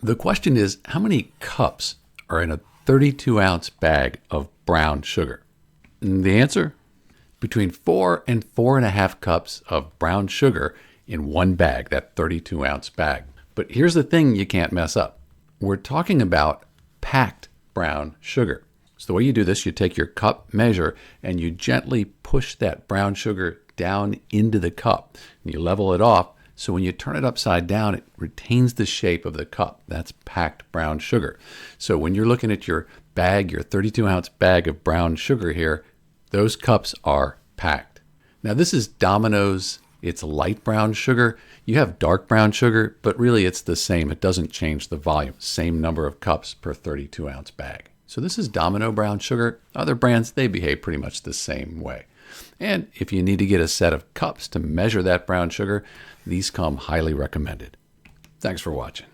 The question is, how many cups are in a 32-ounce bag of brown sugar? And the answer? Between 4 and 4.5 cups of brown sugar in one bag, that 32-ounce bag. But here's the thing you can't mess up. We're talking about packed brown sugar. So the way you do this, you take your cup measure and you gently push that brown sugar down into the cup. And you level it off, so when you turn it upside down, it retains the shape of the cup. That's packed brown sugar. So when you're looking at your bag, your 32-ounce bag of brown sugar here, those cups are packed. Now this is Domino's. It's light brown sugar. You have dark brown sugar, but really it's the same. It doesn't change the volume. Same number of cups per 32-ounce bag. So this is Domino brown sugar. Other brands, they behave pretty much the same way. And if you need to get a set of cups to measure that brown sugar, these come highly recommended. Thanks for watching.